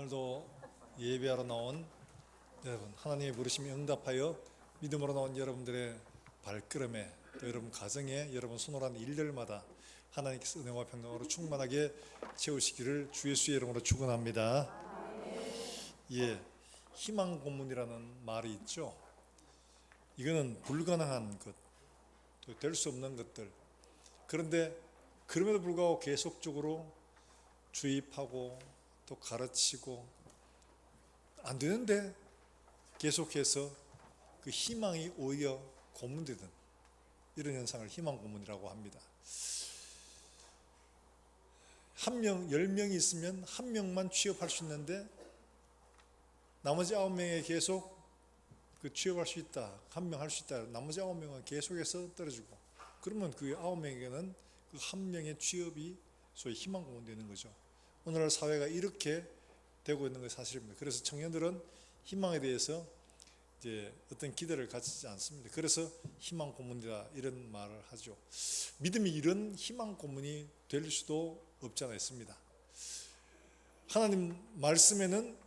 오늘도 예배하러 나온 여러분, 하나님의 부르심에 응답하여 믿음으로 나온 여러분들의 발걸음에, 또 여러분 가정에, 여러분 손으로 일들마다 하나님께서 은혜와 평강으로 충만하게 채우시기를 주 예수의 이름으로 축원합니다. 예, 희망 고문이라는 말이 있죠. 이거는 불가능한 것, 또 될 수 없는 것들. 그런데 그럼에도 불구하고 계속적으로 주입하고 또 가르치고 안 되는데 계속해서 그 희망이 오히려 고문되는 이런 현상을 희망 고문이라고 합니다. 한 명, 10명이 있으면 한 명만 취업할 수 있는데 나머지 9명에 계속 그 취업할 수 있다, 한 명 할 수 있다, 나머지 9명은 계속해서 떨어지고, 그러면 그 9명에게는 그 한 명의 취업이 소위 희망 고문 되는 거죠. 오늘날 사회가 이렇게 되고 있는 것이 사실입니다. 그래서 청년들은 희망에 대해서 이제 어떤 기대를 가지지 않습니다. 그래서 희망 고문이다 이런 말을 하죠. 믿음이 이런 희망 고문이 될 수도 없지 않아 있습니다. 하나님 말씀에는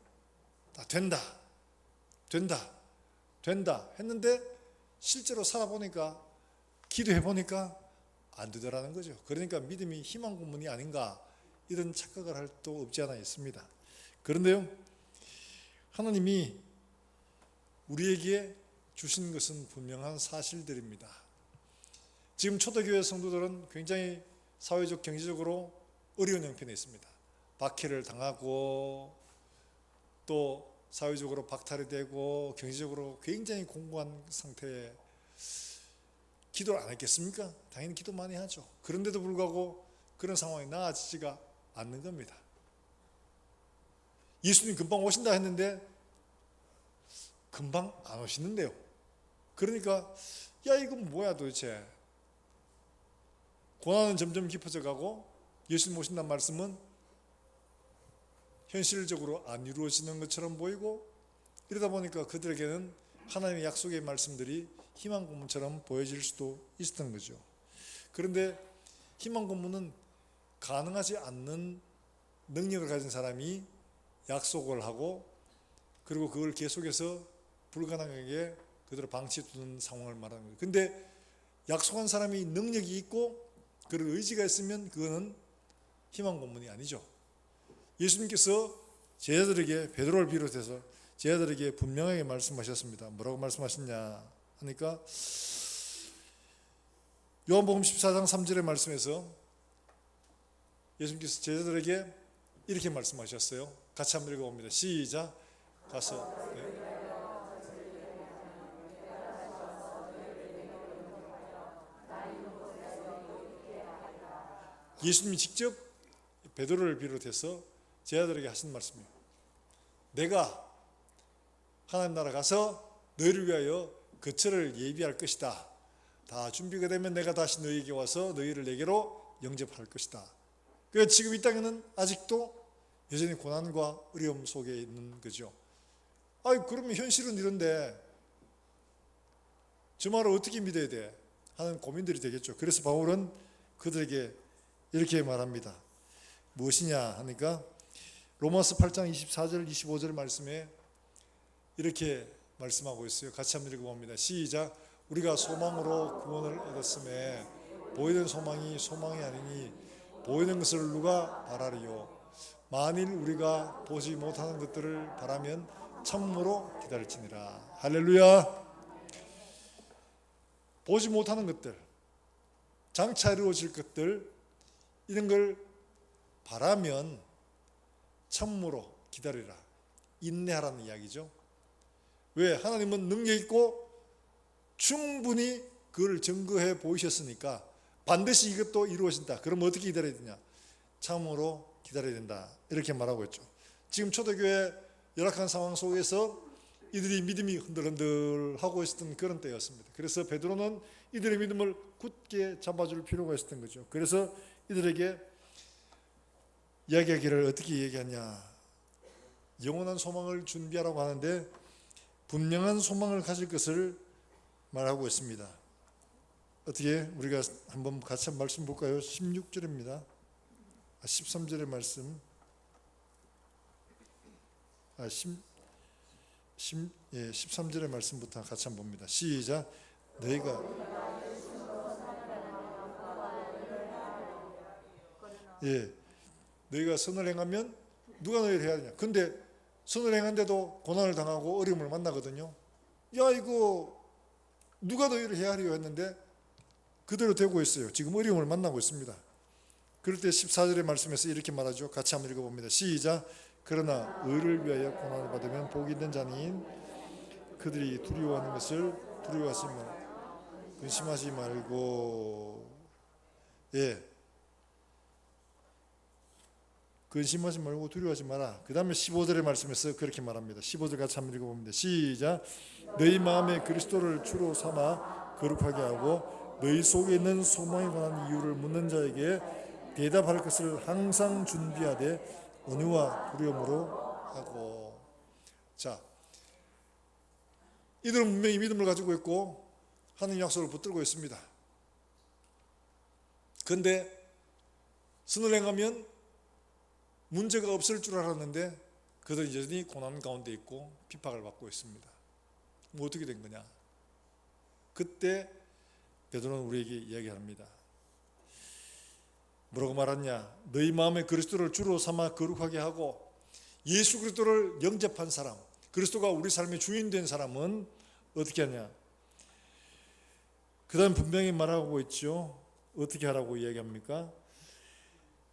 다 된다 했는데 실제로 살아보니까, 기도해보니까 안 되더라는 거죠. 그러니까 믿음이 희망 고문이 아닌가 이런 착각을 할 수 없지 않아 있습니다. 그런데요, 하나님이 우리에게 주신 것은 분명한 사실들입니다. 지금 초대교회 성도들은 굉장히 사회적 경제적으로 어려운 형편에 있습니다. 박해를 당하고 또 사회적으로 박탈이 되고 경제적으로 굉장히 공고한 상태에 기도를 안 했겠습니까? 당연히 기도 많이 하죠. 그런데도 불구하고 그런 상황이 나아지지가 않는 겁니다. 예수님 금방 오신다 했는데 금방 안 오시는데요. 그러니까 야, 이건 뭐야 도대체. 고난은 점점 깊어져 가고 예수님 오신다는 말씀은 현실적으로 안 이루어지는 것처럼 보이고, 이러다 보니까 그들에게는 하나님의 약속의 말씀들이 희망 고문처럼 보여질 수도 있었던 거죠. 그런데 희망 고문은 가능하지 않는 능력을 가진 사람이 약속을 하고, 그리고 그걸 계속해서 불가능하게 그대로 방치해 두는 상황을 말하는 거예요. 근데 약속한 사람이 능력이 있고 그런 의지가 있으면 그거는 희망 고문이 아니죠. 예수님께서 제자들에게, 베드로를 비롯해서 제자들에게 분명하게 말씀하셨습니다. 뭐라고 말씀하셨냐 하니까 요한복음 14장 3절의 말씀에서 예수님께서 제자들에게 이렇게 말씀하셨어요. 같이 한번 읽어봅니다. 시작. 가서 예수님이 직접 베드로를 비롯해서 제자들에게 하신 말씀이에요. 내가 하나님 나라 가서 너희를 위하여 거처를 예비할 것이다. 다 준비가 되면 내가 다시 너희에게 와서 너희를 내게로 영접할 것이다. 그래서 지금 이 땅에는 아직도 여전히 고난과 어려움 속에 있는 거죠. 그러면 현실은 이런데 저 말을 어떻게 믿어야 돼? 하는 고민들이 되겠죠. 그래서 바울은 그들에게 이렇게 말합니다. 무엇이냐 하니까 로마서 8장 24절 25절 말씀에 이렇게 말씀하고 있어요. 같이 한번 읽어봅니다. 시작. 우리가 소망으로 구원을 얻었음에 보이는 소망이 소망이 아니니 보이는 것을 누가 바라리요. 만일 우리가 보지 못하는 것들을 바라면 참으로 기다릴지니라. 할렐루야. 보지 못하는 것들, 장차 이루어질 것들, 이런 걸 바라면 참으로 기다리라. 인내하라는 이야기죠. 왜? 하나님은 능력 있고 충분히 그걸 증거해 보이셨으니까 반드시 이것도 이루어진다. 그럼 어떻게 기다려야 되냐? 참으로 기다려야 된다. 이렇게 말하고 있죠. 지금 초대교회 열악한 상황 속에서 이들이 믿음이 흔들흔들하고 있었던 그런 때였습니다. 그래서 베드로는 이들의 믿음을 굳게 잡아줄 필요가 있었던 거죠. 그래서 이들에게 이야기하기를 어떻게 얘기하냐? 영원한 소망을 준비하라고 하는데 분명한 소망을 가질 것을 말하고 있습니다. 어떻게 우리가 한번 같이 말씀 볼까요? 16절입니다. 13절의 말씀. 13절의 말씀부터 같이 한번 봅니다. 시작. 너희가 너희가 선을 행하면 누가 너희를 해야 되냐. 근데 선을 행한데도 고난을 당하고 어려움을 만나거든요. 야, 이거 누가 너희를 헤아리려 했는데 그대로 되고 있어요. 지금 어려움을 만나고 있습니다. 그럴 때 14절의 말씀에서 이렇게 말하죠. 같이 한번 읽어봅니다. 시작. 그러나 의를 위하여 고난을 받으면 복이 있는 자니인 그들이 두려워하는 것을 두려워하지 말고 근심하지 말고 근심하지 말고 두려워하지 마라. 그 다음에 15절의 말씀에서 그렇게 말합니다. 15절 같이 한번 읽어봅니다. 시작. 너희 마음에 그리스도를 주로 삼아 거룩하게 하고 너희 속에 있는 소망에 관한 이유를 묻는 자에게 대답할 것을 항상 준비하되 온유와 두려움으로 하고. 자, 이들은 분명히 믿음을 가지고 있고 하나님 약속을 붙들고 있습니다. 그런데 선을 행하면 문제가 없을 줄 알았는데 그들은 여전히 고난 가운데 있고 핍박을 받고 있습니다. 뭐 어떻게 된 거냐? 그때 베드로는 우리에게 이야기합니다. 뭐라고 말하냐? 너희 마음에 그리스도를 주로 삼아 거룩하게 하고 예수 그리스도를 영접한 사람, 그리스도가 우리 삶의 주인 된 사람은 어떻게 하냐? 그 다음 분명히 말하고 있죠. 어떻게 하라고 이야기합니까?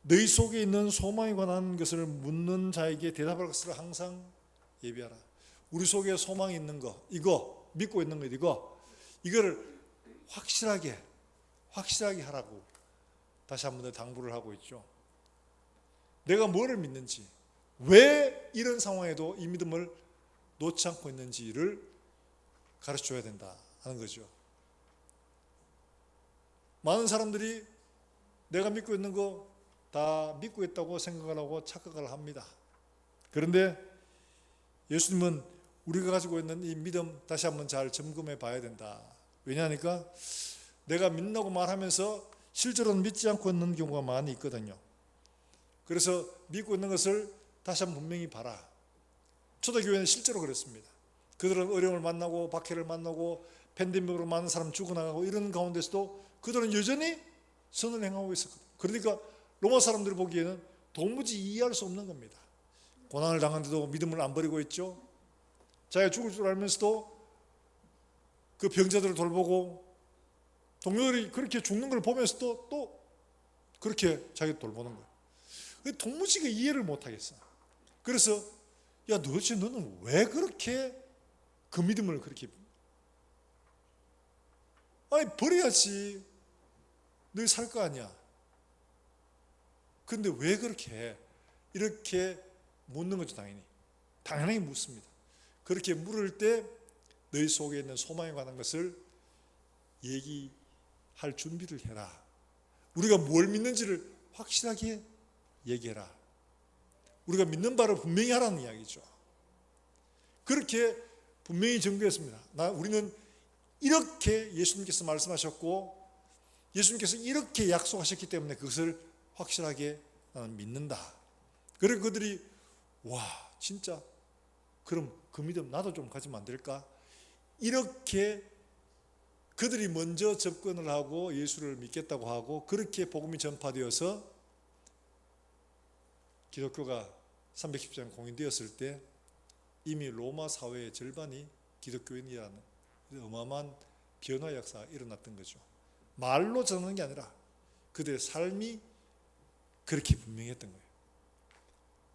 너희 속에 있는 소망에 관한 것을 묻는 자에게 대답할 것을 항상 예비하라. 우리 속에 소망이 있는 거, 이거 믿고 있는 거, 이거를 확실하게 하라고 다시 한 번 더 당부를 하고 있죠. 내가 뭐를 믿는지, 왜 이런 상황에도 이 믿음을 놓지 않고 있는지를 가르쳐줘야 된다 하는 거죠. 많은 사람들이 내가 믿고 있는 거 다 믿고 있다고 생각을 하고 착각을 합니다. 그런데 예수님은 우리가 가지고 있는 이 믿음 다시 한번 잘 점검해 봐야 된다. 왜냐하니까 내가 믿는다고 말하면서 실제로는 믿지 않고 있는 경우가 많이 있거든요. 그래서 믿고 있는 것을 다시 한번 분명히 봐라. 초대교회는 실제로 그랬습니다. 그들은 어려움을 만나고 박해를 만나고 팬데믹으로 많은 사람 죽어나가고 이런 가운데서도 그들은 여전히 선을 행하고 있었거든요. 그러니까 로마 사람들이 보기에는 도무지 이해할 수 없는 겁니다. 고난을 당하는데도 믿음을 안 버리고 있죠. 자기가 죽을 줄 알면서도 그 병자들을 돌보고 동료들이 그렇게 죽는 걸 보면서도 또 그렇게 자기 돌보는 거예요. 도무지 그 이해를 못 하겠어. 그래서 야, 도대체 너는 왜 그렇게 그 믿음을 그렇게 버려야지 너 살 거 아니야. 근데 왜 그렇게 해? 이렇게 묻는 거죠. 당연히 묻습니다. 그렇게 물을 때 너희 속에 있는 소망에 관한 것을 얘기할 준비를 해라. 우리가 뭘 믿는지를 확실하게 얘기해라. 우리가 믿는 바를 분명히 하라는 이야기죠. 그렇게 분명히 전개했습니다. 우리는 이렇게 예수님께서 말씀하셨고 예수님께서 이렇게 약속하셨기 때문에 그것을 확실하게 나는 믿는다. 그리고 그들이 와, 진짜 그럼 그 믿음 나도 좀 가지면 안 될까? 이렇게 그들이 먼저 접근을 하고 예수를 믿겠다고 하고 그렇게 복음이 전파되어서 기독교가 310년 공인되었을 때 이미 로마 사회의 절반이 기독교인이라는 어마어마한 변화 역사가 일어났던 거죠. 말로 전하는 게 아니라 그들의 삶이 그렇게 분명했던 거예요.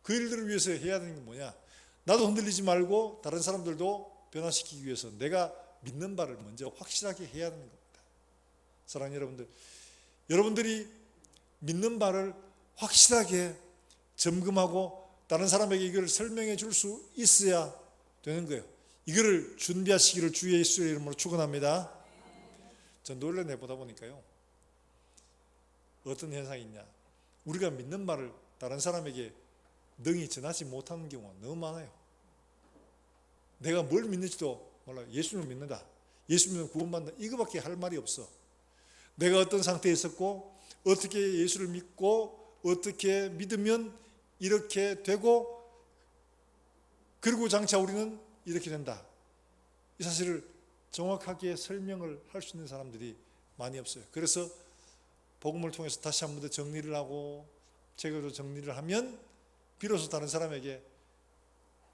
그 일들을 위해서 해야 되는 게 뭐냐? 나도 흔들리지 말고 다른 사람들도 변화시키기 위해서 내가 믿는 바를 먼저 확실하게 해야 되는 겁니다. 사랑하는 여러분들, 여러분들이 믿는 바를 확실하게 점검하고 다른 사람에게 이걸 설명해 줄 수 있어야 되는 거예요. 이거를 준비하시기를 주 예수의 이름으로 축원합니다. 전 논란해 보다 보니까요, 어떤 현상이 있냐? 우리가 믿는 말을 다른 사람에게 능히 전하지 못하는 경우가 너무 많아요. 내가 뭘 믿는지도 몰라요. 예수님을 믿는다, 예수 믿으면 구원받는다, 이거밖에 할 말이 없어. 내가 어떤 상태에 있었고 어떻게 예수를 믿고 어떻게 믿으면 이렇게 되고 그리고 장차 우리는 이렇게 된다. 이 사실을 정확하게 설명을 할 수 있는 사람들이 많이 없어요. 그래서 복음을 통해서 다시 한 번 더 정리를 하고 제대로 정리를 하면 비로소 다른 사람에게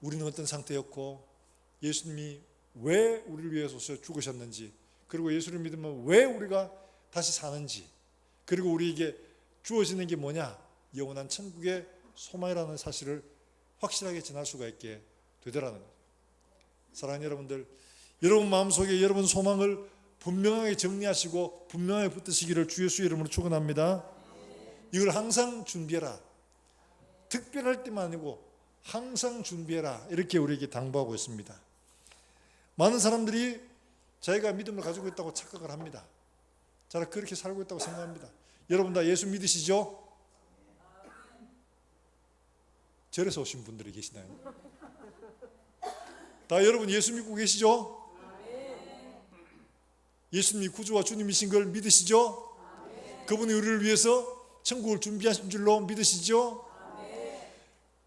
우리는 어떤 상태였고 예수님이 왜 우리를 위해서 죽으셨는지, 그리고 예수를 믿으면 왜 우리가 다시 사는지, 그리고 우리에게 주어지는 게 뭐냐, 영원한 천국의 소망이라는 사실을 확실하게 전할 수가 있게 되더라는 거예요. 사랑하는 여러분들, 여러분 마음속에 여러분 소망을 분명하게 정리하시고 분명하게 붙드시기를 주 예수의 이름으로 축원합니다. 이걸 항상 준비해라. 특별할 때만 아니고 항상 준비해라. 이렇게 우리에게 당부하고 있습니다. 많은 사람들이 자기가 믿음을 가지고 있다고 착각을 합니다. 저는 그렇게 살고 있다고 생각합니다. 여러분 다 예수 믿으시죠? 절에서 오신 분들이 계시나요? 다 여러분 예수 믿고 계시죠? 예수님이 구주와 주님이신 걸 믿으시죠? 그분이 우리를 위해서 천국을 준비하신 줄로 믿으시죠?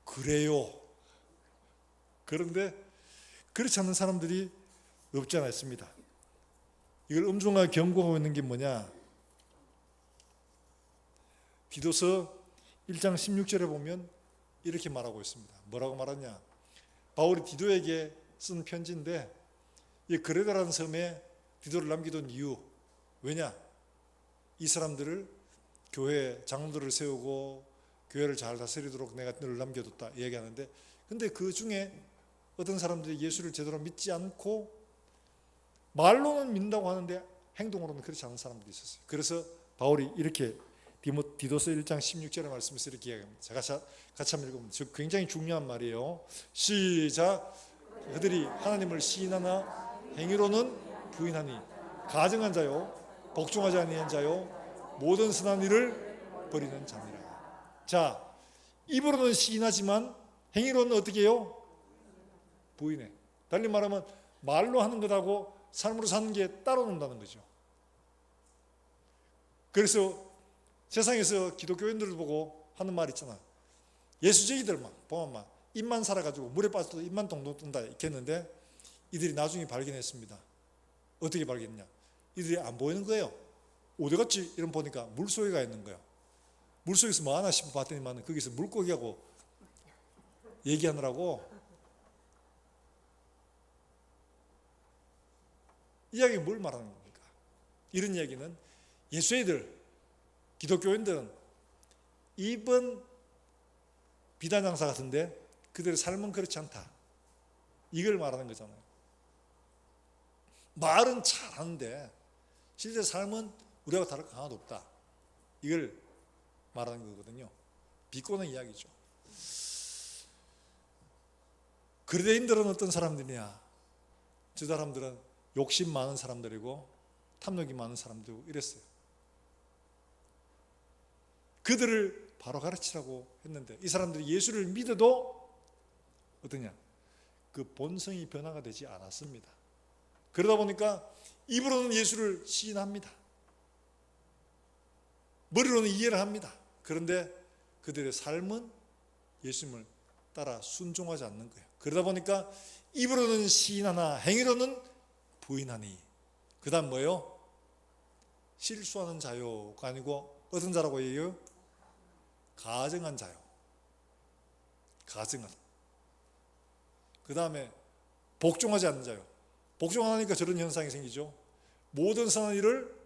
그래요. 그런데 그렇지 않는 사람들이 없지 않아 있습니다. 이걸 엄중하게 경고하고 있는 게 뭐냐? 디도서 1장 16절에 보면 이렇게 말하고 있습니다. 뭐라고 말하냐? 바울이 디도에게 쓴 편지인데 이 그레다라는 섬에 디도를 남기던 이유, 왜냐? 이 사람들을 교회 장로들을 세우고 교회를 잘 다스리도록 내가 너를 남겨뒀다 얘기하는데, 근데 그 중에 어떤 사람들이 예수를 제대로 믿지 않고 말로는 믿는다고 하는데 행동으로는 그렇지 않은 사람들이 있었어요. 그래서 바울이 이렇게 디도서 1장 16절의 말씀에서 이렇게 이야기합니다. 제가 같이 한번 읽어봅니다. 굉장히 중요한 말이에요. 시작. 그들이 하나님을 시인하나 행위로는 부인하니 가증한 자요 복종하지 아니한 자요 모든 선한 일을 버리는 자니라. 자, 입으로는 시인하지만 행위로는 어떻게 해요? 부인해. 달리 말하면 말로 하는 것하고 삶으로 사는 게 따로 논다는 거죠. 그래서 세상에서 기독교인들을 보고 하는 말 있잖아. 예수쟁이들만 보면 막 입만 살아가지고 물에 빠져도 입만 동동 뜬다 이렇게 했는데, 이들이 나중에 발견했습니다. 어떻게 발견했냐? 이들이 안 보이는 거예요. 어디 갔지? 이런 보니까 물속에 가 있는 거예요. 물속에서 뭐 하나 싶어 봤더니만 거기서 물고기하고 얘기하느라고. 이 이야기가 뭘 말하는 겁니까? 이런 이야기는 예수애들, 기독교인들은 입은 비단장사 같은데 그들의 삶은 그렇지 않다. 이걸 말하는 거잖아요. 말은 잘하는데 실제 삶은 우리하고 다를 거 하나도 없다. 이걸 말하는 거거든요. 비꼬는 이야기죠. 그리스도인들은 어떤 사람들이냐? 저 사람들은 욕심 많은 사람들이고 탐욕이 많은 사람들이고 이랬어요. 그들을 바로 가르치라고 했는데 이 사람들이 예수를 믿어도 어떠냐? 그 본성이 변화가 되지 않았습니다. 그러다 보니까 입으로는 예수를 시인합니다. 머리로는 이해를 합니다. 그런데 그들의 삶은 예수님을 따라 순종하지 않는 거예요. 그러다 보니까 입으로는 시인하나 행위로는 부인하니. 그 다음 뭐예요? 실수하는 자요가 아니고 어떤 자라고 얘기해요? 가증한 자요. 가증한. 그 다음에 복종하지 않는 자요. 복종하니까 저런 현상이 생기죠. 모든 선한 일을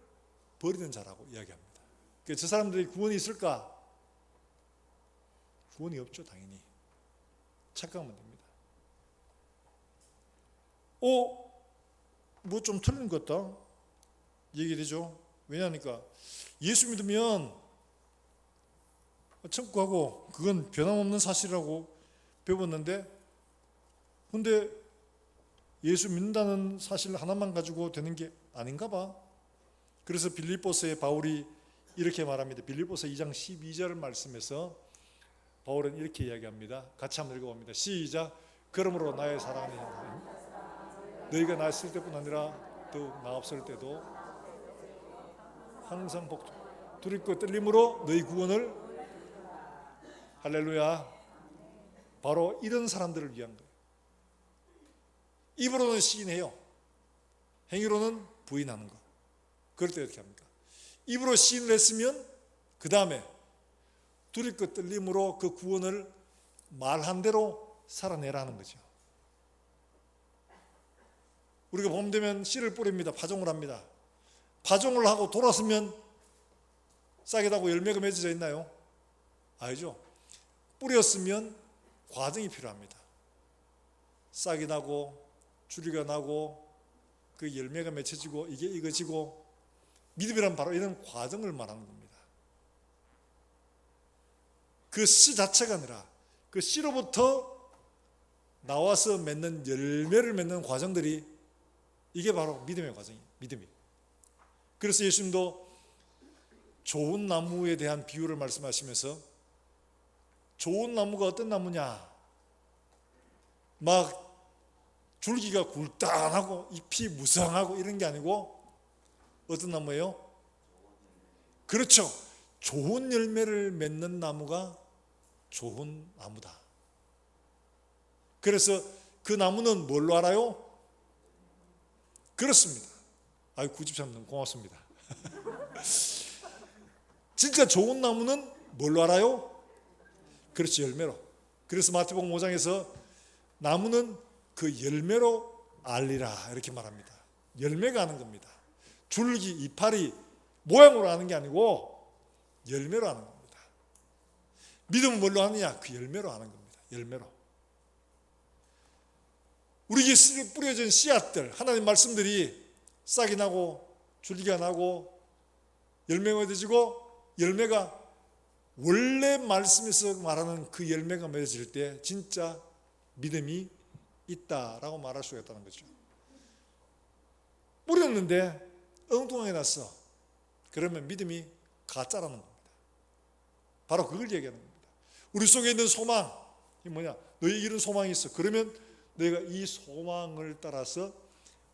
버리는 자라고 이야기합니다. 그러니까 저 사람들이 구원이 있을까? 구원이 없죠, 당연히. 착각하면 됩니다. 뭐 좀 틀린 것 같다 얘기되죠. 왜냐하니까 예수 믿으면 천국 가고 그건 변함없는 사실이라고 배웠는데, 근데 예수 믿는다는 사실 하나만 가지고 되는 게 아닌가 봐. 그래서 빌립보서에 바울이 이렇게 말합니다. 빌립보서 2장 12절 말씀에서 바울은 이렇게 이야기합니다. 같이 한번 읽어봅니다. 시작. 그러므로 나의 사랑하는 형제들, 너희가 나 있을 때뿐 아니라 더욱 나 없을 때도 항상 복종 두렵고 떨림으로 너희 구원을, 할렐루야, 바로 이런 사람들을 위한 거예요. 입으로는 시인해요. 행위로는 부인하는 거. 그럴 때 어떻게 합니까? 입으로 시인을 했으면 그 다음에 두릴것 떨림으로 그 구원을 말한 대로 살아내라는 거죠. 우리가 봄 되면 씨를 뿌립니다. 파종을 합니다. 파종을 하고 돌았으면 싹이 나고 열매가 맺어져 있나요? 아니죠. 뿌렸으면 과정이 필요합니다. 싹이 나고 줄기가 나고 그 열매가 맺혀지고 이게 익어지고, 믿음이란 바로 이런 과정을 말하는 겁니다. 그 씨 자체가 아니라 그 씨로부터 나와서 맺는 열매를 맺는 과정들이, 이게 바로 믿음의 과정이에요. 믿음이. 그래서 예수님도 좋은 나무에 대한 비유를 말씀하시면서, 좋은 나무가 어떤 나무냐, 막 줄기가 굵단하고 잎이 무성하고 이런 게 아니고 어떤 나무예요? 그렇죠. 좋은 열매를 맺는 나무가 좋은 나무다. 그래서 그 나무는 뭘로 알아요? 그렇습니다. 아유, 구집사님 고맙습니다. 진짜 좋은 나무는 뭘로 알아요? 그렇지, 열매로. 그래서 마태복음 5장에서 나무는 그 열매로 알리라 이렇게 말합니다. 열매가 아는 겁니다. 줄기, 이파리, 모양으로 아는 게 아니고 열매로 아는 겁니다. 믿음은 뭘로 아느냐? 그 열매로 아는 겁니다. 열매로. 우리에게 뿌려진 씨앗들, 하나님 말씀들이 싹이 나고 줄기가 나고 열매가 맺어지고, 열매가 원래 말씀에서 말하는 그 열매가 맺어질 때 진짜 믿음이 있다라고 말할 수가 있다는 거죠. 뿌렸는데 엉뚱하게 났어. 그러면 믿음이 가짜라는 겁니다. 바로 그걸 얘기하는 겁니다. 우리 속에 있는 소망, 이 뭐냐? 너희 이런 소망이 있어. 그러면 너희가 이 소망을 따라서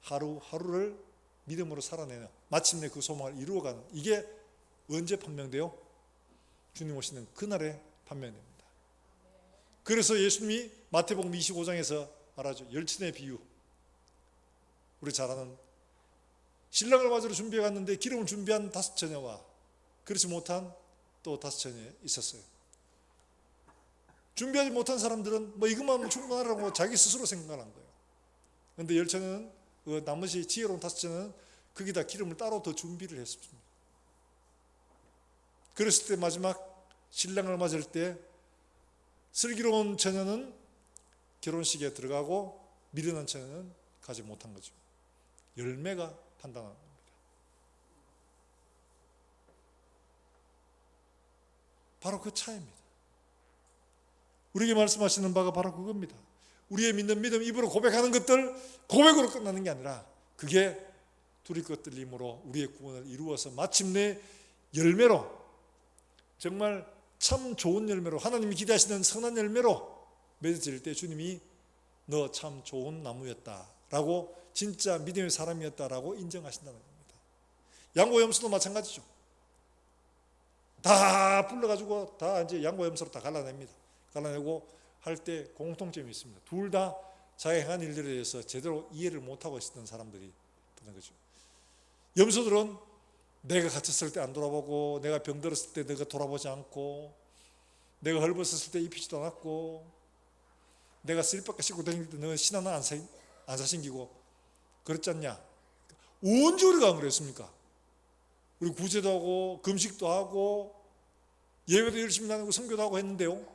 하루하루를 믿음으로 살아내는, 마침내 그 소망을 이루어가는, 이게 언제 판명돼요? 주님 오시는 그날에 판명됩니다. 그래서 예수님이 마태복음 25장에서 말하죠. 열친의 비유. 우리 잘 아는, 신랑을 맞으러 준비해 갔는데 기름을 준비한 5처녀와 그렇지 못한 또 5처녀 있었어요. 준비하지 못한 사람들은 뭐 이것만 하면 충분하라고 자기 스스로 생각한 거예요. 그런데 10처녀는, 그 나머지 지혜로운 5처녀는 거기다 기름을 따로 더 준비를 했습니다. 그랬을 때 마지막 신랑을 맞을 때 슬기로운 처녀는 결혼식에 들어가고 미련한 처녀는 가지 못한 거죠. 열매가 판단하는 겁니다. 바로 그 차이입니다. 우리에게 말씀하시는 바가 바로 그겁니다. 우리의 믿는 믿음, 입으로 고백하는 것들, 고백으로 끝나는 게 아니라 그게 둘이 것들림으로 우리의 구원을 이루어서 마침내 열매로, 정말 참 좋은 열매로, 하나님이 기대하시는 선한 열매로 맺어질 때 주님이 너 참 좋은 나무였다라고, 진짜 믿음의 사람이었다라고 인정하신다는 겁니다. 양고염소도 마찬가지죠. 다 불러가지고 다 이제 양고염소로 다 갈라냅니다. 갈라내고 할 때 공통점이 있습니다. 둘 다 자기 행한 일들에 대해서 제대로 이해를 못하고 있었던 사람들이 그런 거죠. 염소들은 내가 갇혔을 때 안 돌아보고, 내가 병들었을 때 내가 돌아보지 않고, 내가 헐벗었을 때 입히지도 않았고, 내가 슬리퍼가 신고 다닐 때 너는 신 하나 안 사신기고 그랬지 않냐? 언제 우리가 안 그랬습니까? 우리 구제도 하고 금식도 하고 예배도 열심히 다니고 선교도 하고 했는데요.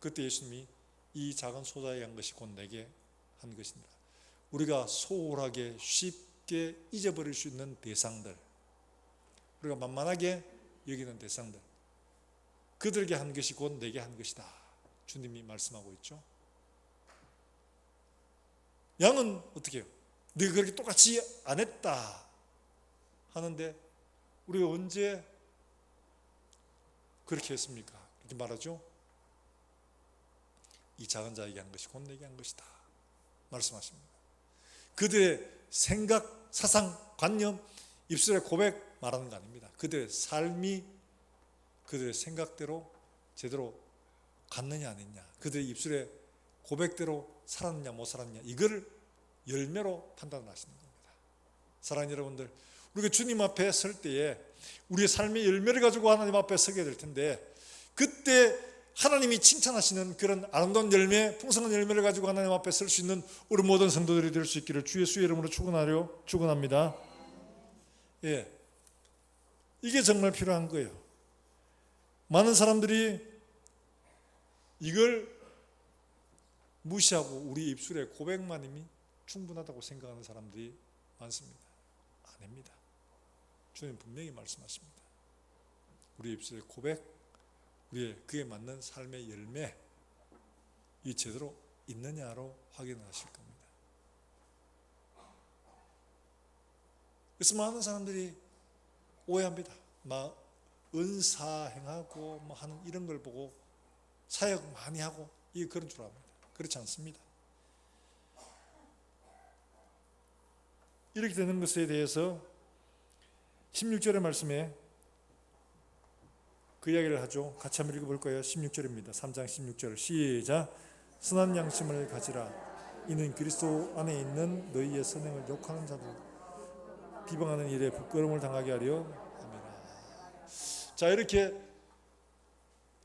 그때 예수님이 이 작은 소자에 한 것이 곧 내게 한 것이니라. 우리가 소홀하게 쉽게 잊어버릴 수 있는 대상들, 우리가 만만하게 여기는 대상들, 그들에게 한 것이 곧 내게 한 것이다. 주님이 말씀하고 있죠. 양은 어떻게 해요? 네가 그렇게 똑같이 안 했다 하는데 우리가 언제 그렇게 했습니까? 이렇게 말하죠. 이 작은 자에게 한 것이 곧 내게 한 것이다 말씀하십니다. 그들의 생각, 사상, 관념, 입술의 고백 말하는 거 아닙니다. 그들의 삶이 그들의 생각대로 제대로 갔느냐 안 했냐, 그들의 입술의 고백대로 살았느냐 못 살았느냐 이걸 열매로 판단하시는 겁니다. 사랑하는 여러분들, 우리가 주님 앞에 설 때에 우리의 삶의 열매를 가지고 하나님 앞에 서게 될 텐데, 그때 하나님이 칭찬하시는 그런 아름다운 열매, 풍성한 열매를 가지고 하나님 앞에 설 수 있는 우리 모든 성도들이 될 수 있기를 주 예수의 이름으로 축원합니다. 예, 이게 정말 필요한 거예요. 많은 사람들이 이걸 무시하고 우리 입술에 고백만이미 충분하다고 생각하는 사람들이 많습니다. 아닙니다. 주님 분명히 말씀하십니다. 우리 입술의 고백, 우리의 그에 맞는 삶의 열매, 이 제대로 있느냐로 확인하실 겁니다. 그래서 많은 사람들이 오해합니다. 막 은사행하고 뭐 하는 이런 걸 보고 사역 많이 하고 이 그런 줄 압니다. 그렇지 않습니다. 이렇게 되는 것에 대해서 16절의 말씀에 그 이야기를 하죠. 같이 한번 읽어볼 거예요. 16절입니다. 3장 16절 시작. 선한 양심을 가지라. 이는 그리스도 안에 있는 너희의 선행을 욕하는 자들 비방하는 일에 부끄러움을 당하게 하려 함이라. 자, 이렇게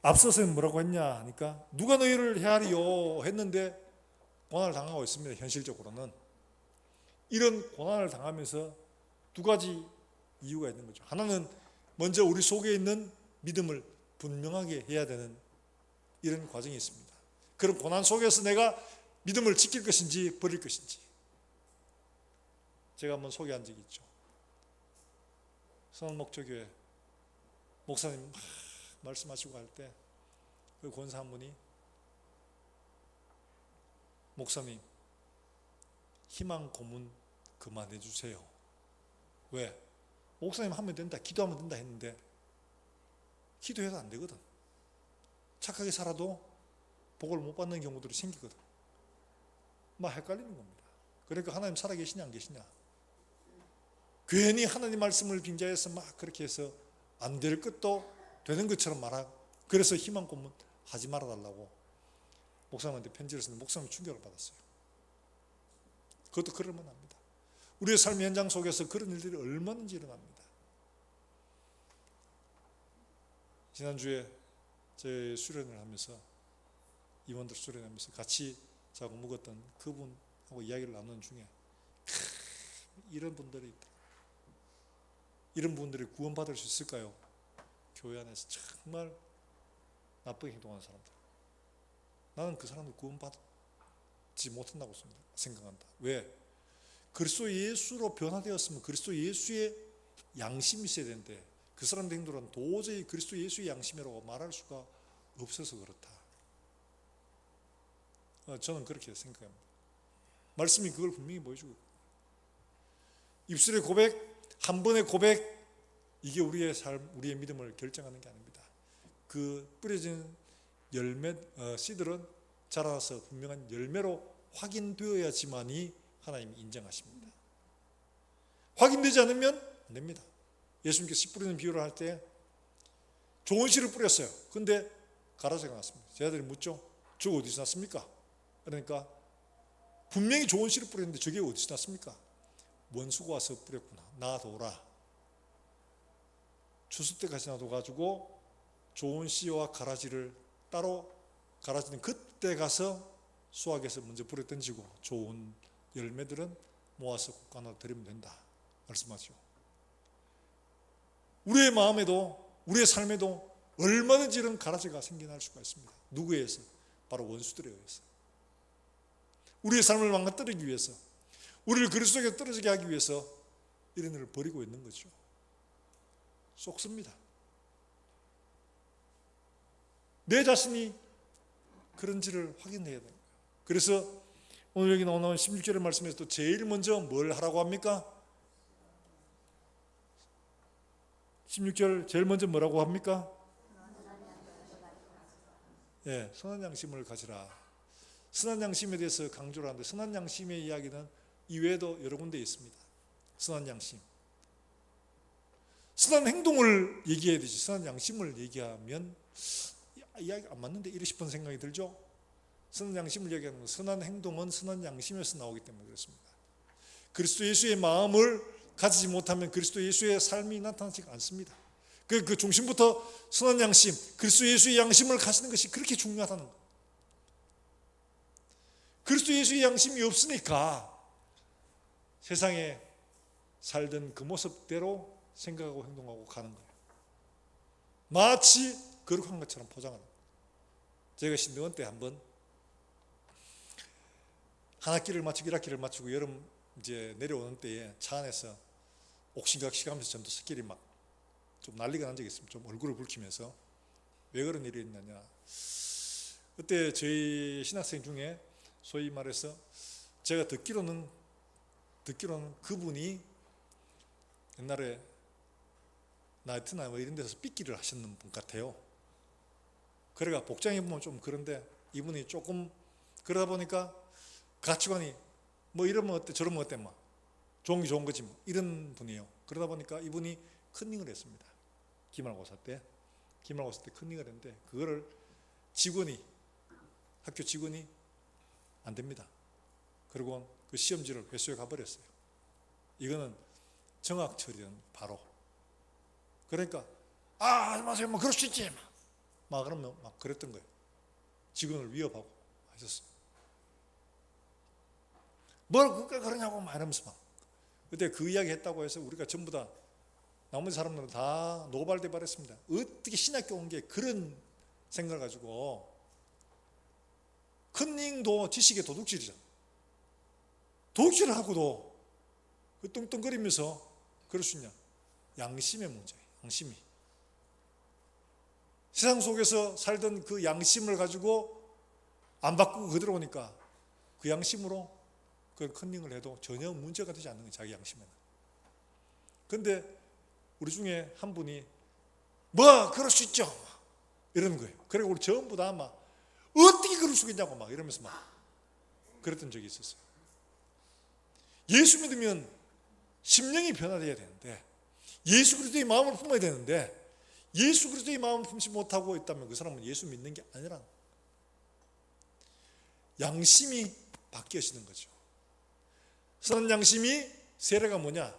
앞서서는 뭐라고 했냐 하니까 누가 너희를 헤아리요 했는데 고난을 당하고 있습니다. 현실적으로는 이런 고난을 당하면서 두 가지 이유가 있는 거죠. 하나는 먼저 우리 속에 있는 믿음을 분명하게 해야 되는 이런 과정이 있습니다. 그런 고난 속에서 내가 믿음을 지킬 것인지 버릴 것인지. 제가 한번 소개한 적이 있죠. 선한목적교회 목사님 말씀하시고 할 때 그 권사 한 분이 목사님 희망 고문 그만해 주세요. 왜? 목사님 하면 된다, 기도하면 된다 했는데 기도해도 안 되거든. 착하게 살아도 복을 못 받는 경우들이 생기거든. 막 헷갈리는 겁니다. 그러니까 하나님 살아계시냐 안 계시냐, 괜히 하나님 말씀을 빙자해서 막 그렇게 해서 안 될 것도 되는 것처럼 말하고, 그래서 희망 고문 하지 말아달라고 목사님한테 편지를 썼는데 목사님이 충격을 받았어요. 그것도 그럴 만합니다. 우리의 삶의 현장 속에서 그런 일들이 얼마든지 일어납니다. 지난주에 제 수련을 하면서 임원들 수련하면서 같이 자고 묵었던 그분하고 이야기를 나누는 중에 이런 분들이 있다. 이런 분들이 구원받을 수 있을까요? 교회 안에서 정말 나쁘게 행동하는 사람들. 나는 그 사람들 구원받지 못한다고 생각한다. 왜? 그리스도 예수로 변화되었으면 그리스도 예수의 양심이 있어야 되는데 그 사람들 행동은 도저히 그리스도 예수의 양심이라고 말할 수가 없어서 그렇다. 저는 그렇게 생각합니다. 말씀이 그걸 분명히 보여주고, 입술의 고백, 한 번의 고백, 이게 우리의 삶, 우리의 믿음을 결정하는 게 아닙니다. 그 뿌려진 열매, 씨들은 자라서 분명한 열매로 확인되어야지만이 하나님이 인정하십니다. 확인되지 않으면 안 됩니다. 예수님께서 씨 뿌리는 비유를 할 때 좋은 씨를 뿌렸어요. 근데 가라지가 났습니다. 제자들이 묻죠. 저거 어디서 났습니까? 그러니까 분명히 좋은 씨를 뿌렸는데 저게 어디서 났습니까? 원수가 와서 뿌렸구나. 놔둬라. 추수 때까지 놔둬가지고 좋은 씨와 가라지를 따로, 가라지는 그때 가서 수확해서 먼저 불에 던지고 좋은 열매들은 모아서 곡간으로 드리면 된다 말씀하죠. 우리의 마음에도 우리의 삶에도 얼마든지 이런 가라지가 생겨날 수가 있습니다. 누구에 의해서? 바로 원수들에 의해서. 우리의 삶을 망가뜨리기 위해서, 우리를 그리스도에게 떨어지게 하기 위해서 이런 일을 벌이고 있는 거죠. 쏙습니다. 내 자신이 그런지를 확인해야 돼요. 그래서 오늘 여기 나오는 16절의 말씀에서 또 제일 먼저 뭘 하라고 합니까? 16절 제일 먼저 뭐라고 합니까? 예, 선한 양심을 가지라. 선한 양심에 대해서 강조를 하는데, 선한 양심의 이야기는 이외에도 여러 군데 있습니다. 선한 양심, 선한 행동을 얘기해야 되지 선한 양심을 얘기하면 이야기 안 맞는데 이러 싶은 생각이 들죠. 선한 양심을 얘기하는 건 선한 행동은 선한 양심에서 나오기 때문에 그렇습니다. 그리스도 예수의 마음을 가지지 못하면 그리스도 예수의 삶이 나타나지 않습니다. 그 중심부터 선한 양심, 그리스도 예수의 양심을 가지는 것이 그렇게 중요하다는 것. 그리스도 예수의 양심이 없으니까 세상에 살던 그 모습대로 생각하고 행동하고 가는 거예요. 마치 거룩한 것처럼 포장하는 거예요. 제가 신대원 때 한번 한 학기를 마치고 1학기를 마치고 여름 이제 내려오는 때에 차 안에서 옥신각신 하면서 전도서끼리 막 좀 난리가 난 적이 있습니다. 좀 얼굴을 붉히면서. 왜 그런 일이 있느냐. 그때 저희 신학생 중에 소위 말해서 제가 듣기로는 그분이 옛날에 나이트나 뭐 이런 데서 삐끼를 하셨는 분 같아요. 그래가 복장 입으면 좀 그런데 이분이 조금 그러다 보니까 가치관이 뭐 이러면 어때 저러면 어때 막 좋은 게 좋은 거지 뭐 이런 분이에요. 그러다 보니까 이분이 컨닝을 했습니다. 기말고사 때 컨닝을 했는데 그거를 학교 직원이 안 됩니다. 그리고 그 시험지를 회수해 가버렸어요. 이거는 정학 처리는 바로. 그러니까 하지 마세요. 뭐 그럴 수 있지. 막 그러면 막 그랬던 거예요. 직원을 위협하고 하셨어요. 뭘 그렇게 그러냐고 막 이러면서 막. 그때 그 이야기 했다고 해서 우리가 전부 다 나머지 사람들은 다 노발대발했습니다. 어떻게 신학교 온 게 그런 생각을 가지고 컨닝도 지식의 도둑질이잖아. 도둑질을 하고도 그 뚱뚱거리면서 그럴 수 있냐. 양심의 문제예요. 양심이. 세상 속에서 살던 그 양심을 가지고 안 바꾸고 그대로 오니까 그 양심으로 그걸 컨닝을 해도 전혀 문제가 되지 않는 거예요. 자기 양심에는. 그런데 우리 중에 한 분이 뭐 그럴 수 있죠 이러는 거예요. 그리고 우리 전부 다 막 어떻게 그럴 수 있냐고 막 이러면서 막 그랬던 적이 있었어요. 예수 믿으면 심령이 변화되어야 되는데 예수 그리스도의 마음을 품어야 되는데 예수 그리스도의 마음을 품지 못하고 있다면 그 사람은 예수 믿는 게 아니라 양심이 바뀌어지는 거죠. 선한 양심이 세례가 뭐냐?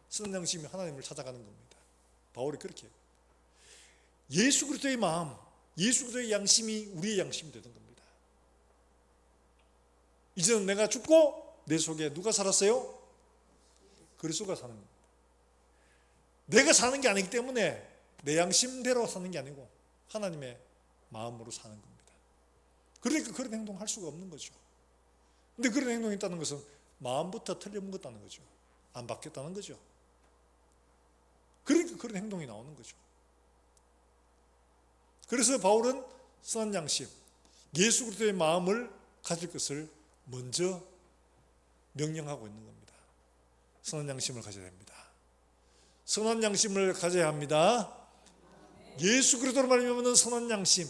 선한 양심이 하나님을 찾아가는 겁니다. 바울이 그렇게 해요. 예수 그리스도의 마음, 예수 그리스도의 양심이 우리의 양심이 되는 겁니다. 이제는 내가 죽고 내 속에 누가 살았어요? 그리스도가 사는 겁니다. 내가 사는 게 아니기 때문에 내 양심대로 사는 게 아니고 하나님의 마음으로 사는 겁니다. 그러니까 그런 행동을 할 수가 없는 거죠. 근데 그런 행동이 있다는 것은 마음부터 틀려먹었다는 거죠. 안 바뀌었다는 거죠. 그러니까 그런 행동이 나오는 거죠. 그래서 바울은 선한 양심, 예수 그리스도의 마음을 가질 것을 먼저 명령하고 있는 겁니다. 선한 양심을 가져야 됩니다. 선한 양심을 가져야 합니다. 예수 그리스도로 말미암는 선한 양심,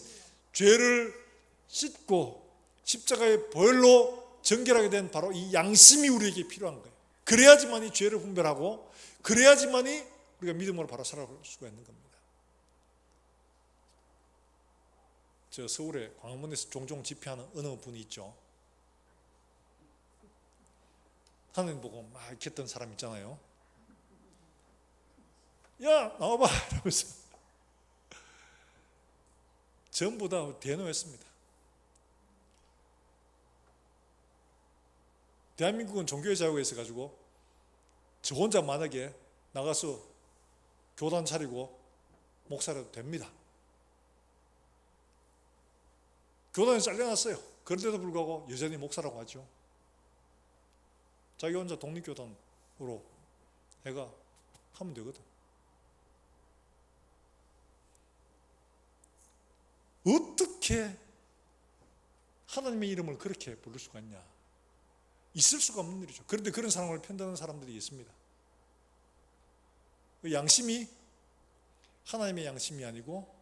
죄를 씻고 십자가의 보혈로 정결하게 된 바로 이 양심이 우리에게 필요한 거예요. 그래야지만이 죄를 분별하고 그래야지만이 우리가 믿음으로 바로 살아갈 수가 있는 겁니다. 저 서울에 광화문에서 종종 집회하는 어느 분이 있죠. 하나님 보고 막 이렇게 했던 사람 있잖아요. 야 나와봐 이러면서 전부 다 대노했습니다. 대한민국은 종교의 자유가 있어가지고 저 혼자 만약에 나가서 교단 차리고 목사라도 됩니다. 교단에 잘려났어요. 그런데도 불구하고 여전히 목사라고 하죠. 자기 혼자 독립교단으로 해가 하면 되거든. 어떻게 하나님의 이름을 그렇게 부를 수가 있냐? 있을 수가 없는 일이죠. 그런데 그런 사람을 편드는 사람들이 있습니다. 그 양심이 하나님의 양심이 아니고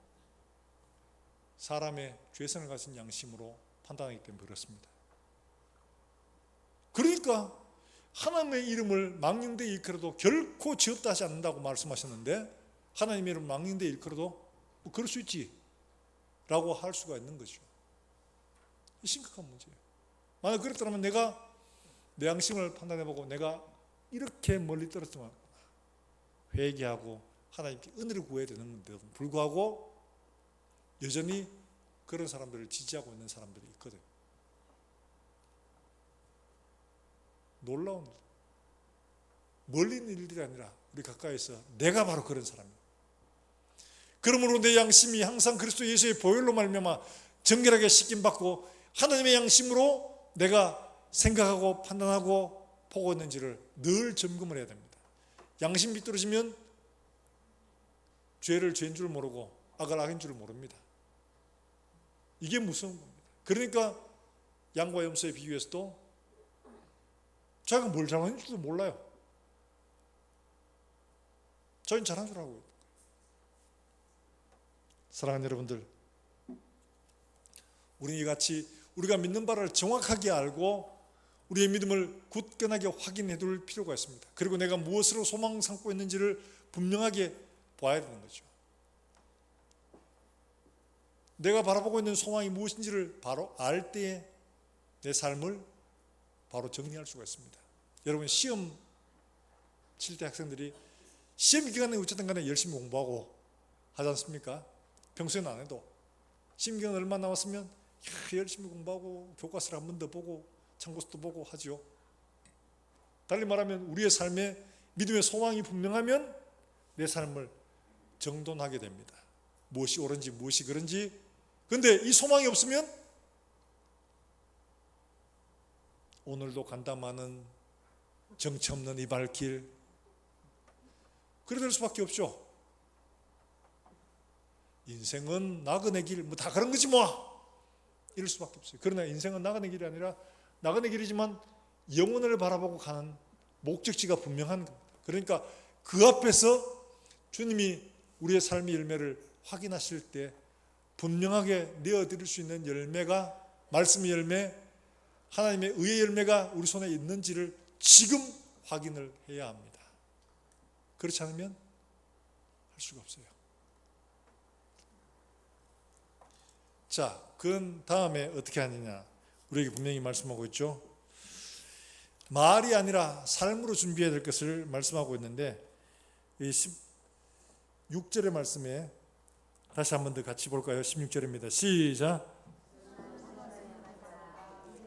사람의 죄성을 가진 양심으로 판단하기 때문에 그렇습니다. 그러니까 하나님의 이름을 망령되이 일컬어도 결코 지었다 하지 않는다고 말씀하셨는데 하나님의 이름을 망령되이 일컬어도 뭐 그럴 수 있지 라고 할 수가 있는 거죠. 심각한 문제예요. 만약 그랬더라면 내가 내 양심을 판단해보고 내가 이렇게 멀리 떨어졌구나, 회개하고 하나님께 은혜를 구해야 되는데도 불구하고 여전히 그런 사람들을 지지하고 있는 사람들이 있거든요. 놀라운 일. 멀리 있는 일들이 아니라 우리 가까이서 내가 바로 그런 사람이에요. 그러므로 내 양심이 항상 그리스도 예수의 보혈로 말미암아 정결하게 씻김받고 하나님의 양심으로 내가 생각하고 판단하고 보고 있는지를 늘 점검을 해야 됩니다. 양심 비뚤어지면 죄를 죄인 줄 모르고 악을 악인 줄 모릅니다. 이게 무서운 겁니다. 그러니까 양과 염소의 비유에서도 자기가 뭘 잘하는지도 몰라요. 저희는 잘한 줄 알고 있는 거예요. 사랑하는 여러분들, 우리 같이 우리가 믿는 바를 정확하게 알고 우리의 믿음을 굳건하게 확인해 둘 필요가 있습니다. 그리고 내가 무엇으로 소망 삼고 있는지를 분명하게 봐야 되는 거죠. 내가 바라보고 있는 소망이 무엇인지를 바로 알 때에 내 삶을 바로 정리할 수가 있습니다. 여러분, 시험 칠 때 학생들이 시험 기간에 어쨌든 간에 열심히 공부하고 하지 않습니까? 평소에는 안 해도 시험 기간 얼마 남았으면 열심히 공부하고 교과서를 한 번 더 보고 참고서도 보고 하죠. 달리 말하면 우리의 삶에 믿음의 소망이 분명하면 내 삶을 정돈하게 됩니다. 무엇이 옳은지 무엇이 그른지. 그런데 이 소망이 없으면 오늘도 간다마는 정처 없는 이 발길, 그래 될 수밖에 없죠. 인생은 나그네 길, 뭐 다 그런 거지 뭐, 이럴 수밖에 없어요. 그러나 인생은 나그네 길이 아니라 나그네 길이지만 영혼을 바라보고 가는 목적지가 분명한 겁니다. 그러니까 그 앞에서 주님이 우리의 삶의 열매를 확인하실 때 분명하게 내어드릴 수 있는 열매가, 말씀의 열매, 하나님의 의의 열매가 우리 손에 있는지를 지금 확인을 해야 합니다. 그렇지 않으면 할 수가 없어요. 자, 그 다음에 어떻게 하느냐, 우리에게 분명히 말씀하고 있죠. 말이 아니라 삶으로 준비해야 될 것을 말씀하고 있는데, 이 16절의 말씀에 다시 한 번 더 같이 볼까요? 16절입니다. 시작.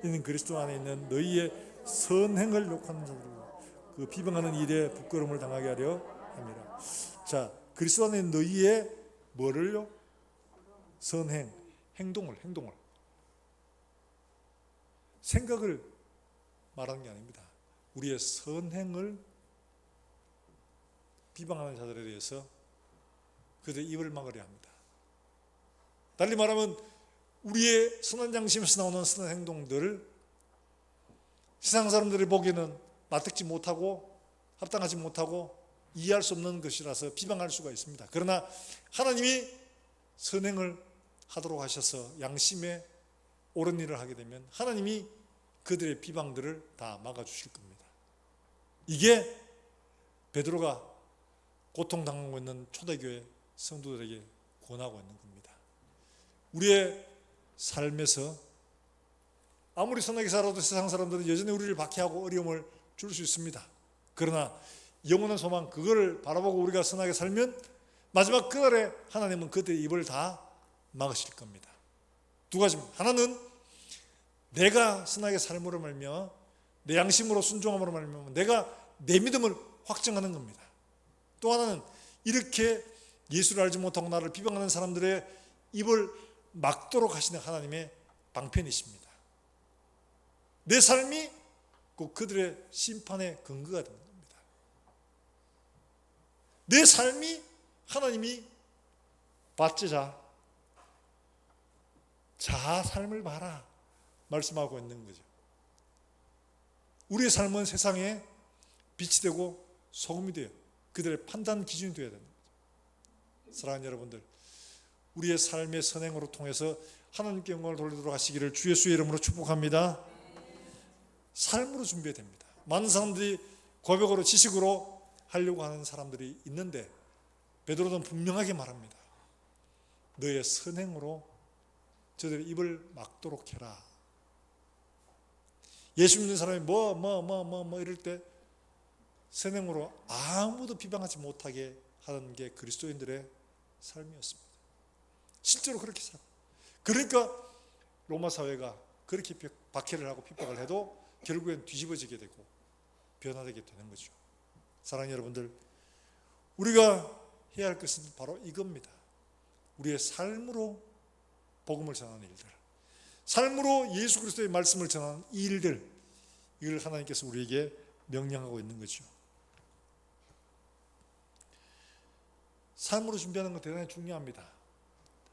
이는 그리스도 안에 있는 너희의 선행을 욕하는 자들로 그 비방하는 일에 부끄러움을 당하게 하려 함이라. 자, 그리스도 안에 있는 너희의 뭐를요? 선행, 행동을 생각을 말하는 게 아닙니다. 우리의 선행을 비방하는 자들에 대해서 그들의 입을 막으려 합니다. 달리 말하면 우리의 선한 양심에서 나오는 선한 행동들을 세상 사람들이 보기에는 맞듣지 못하고 합당하지 못하고 이해할 수 없는 것이라서 비방할 수가 있습니다. 그러나 하나님이 선행을 하도록 하셔서 양심에 옳은 일을 하게 되면 하나님이 그들의 비방들을 다 막아주실 겁니다. 이게 베드로가 고통당하고 있는 초대교회 성도들에게 권하고 있는 겁니다. 우리의 삶에서 아무리 선하게 살아도 세상 사람들은 여전히 우리를 박해하고 어려움을 줄 수 있습니다. 그러나 영원한 소망, 그거를 바라보고 우리가 선하게 살면 마지막 그날에 하나님은 그들의 입을 다 막으실 겁니다. 두 가지입니다. 하나는 내가 선하게 삶으로 말미암아 내 양심으로 순종함으로 말미암아 내가 내 믿음을 확증하는 겁니다. 또 하나는 이렇게 예수를 알지 못하고 나를 비방하는 사람들의 입을 막도록 하시는 하나님의 방편이십니다. 내 삶이 꼭 그들의 심판의 근거가 되는 겁니다. 내 삶이 하나님이 받지자 자아 삶을 봐라 말씀하고 있는 거죠. 우리의 삶은 세상에 빛이 되고 소금이 돼요. 그들의 판단 기준이 되어야 됩니다. 사랑하는 여러분들, 우리의 삶의 선행으로 통해서 하나님께 영광을 돌리도록 하시기를 주 예수의 이름으로 축복합니다. 삶으로 준비해야 됩니다. 많은 사람들이 고백으로 지식으로 하려고 하는 사람들이 있는데 베드로는 분명하게 말합니다. 너의 선행으로 저들의 입을 막도록 해라. 예수 믿는 사람이 뭐 이럴 때 선행으로 아무도 비방하지 못하게 하는 게 그리스도인들의 삶이었습니다. 실제로 그렇게 살아. 그러니까 로마 사회가 그렇게 박해를 하고 핍박을 해도 결국엔 뒤집어지게 되고 변화되게 되는 거죠. 사랑하는 여러분들, 우리가 해야 할 것은 바로 이겁니다. 우리의 삶으로 복음을 전하는 일들, 삶으로 예수 그리스도의 말씀을 전하는 이 일들, 이걸 하나님께서 우리에게 명령하고 있는 거죠. 삶으로 준비하는 건 대단히 중요합니다.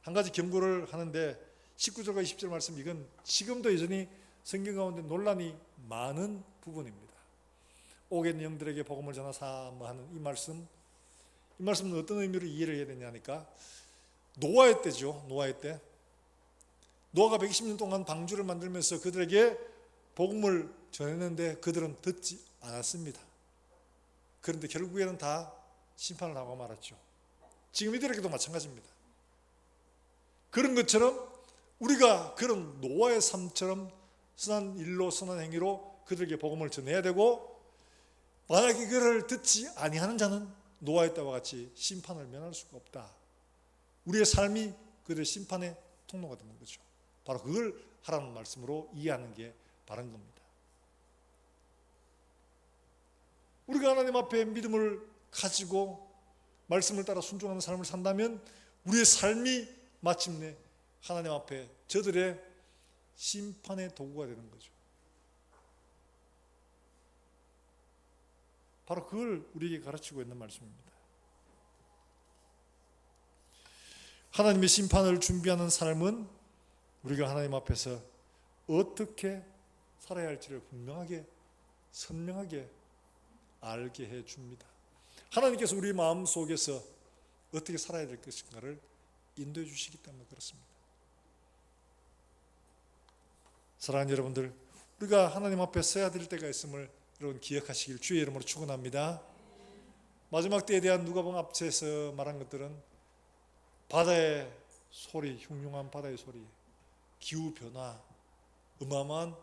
한 가지 경고를 하는데 19절과 20절 말씀, 이건 지금도 여전히 성경 가운데 논란이 많은 부분입니다. 오겠는 영들에게 복음을 전하사 하는 이 말씀은 어떤 의미로 이해를 해야 되냐니까, 노아의 때죠. 노아의 때 노아가 120년 동안 방주를 만들면서 그들에게 복음을 전했는데 그들은 듣지 않았습니다. 그런데 결국에는 다 심판을 하고 말았죠. 지금 이들에게도 마찬가지입니다. 그런 것처럼 우리가 그런 노아의 삶처럼 선한 일로 선한 행위로 그들에게 복음을 전해야 되고, 만약 이거를 듣지 아니하는 자는 노아의 때와 같이 심판을 면할 수가 없다. 우리의 삶이 그들의 심판의 통로가 되는 거죠. 바로 그걸 하라는 말씀으로 이해하는 게 바른 겁니다. 우리가 하나님 앞에 믿음을 가지고 말씀을 따라 순종하는 삶을 산다면 우리의 삶이 마침내 하나님 앞에 저들의 심판의 도구가 되는 거죠. 바로 그걸 우리에게 가르치고 있는 말씀입니다. 하나님의 심판을 준비하는 삶은 우리가 하나님 앞에서 어떻게 살아야 할지를 분명하게 선명하게 알게 해줍니다. 하나님께서 우리 마음속에서 어떻게 살아야 될 것인가를 인도해 주시기 때문에 그렇습니다. 사랑하는 여러분들, 우리가 하나님 앞에 서야 될 때가 있음을 여러분 기억하시길 주의 이름으로 축원합니다. 마지막 때에 대한 누가복음 앞에서 말한 것들은 바다의 소리, 흉흉한 바다의 소리, 기후변화, 어마어마한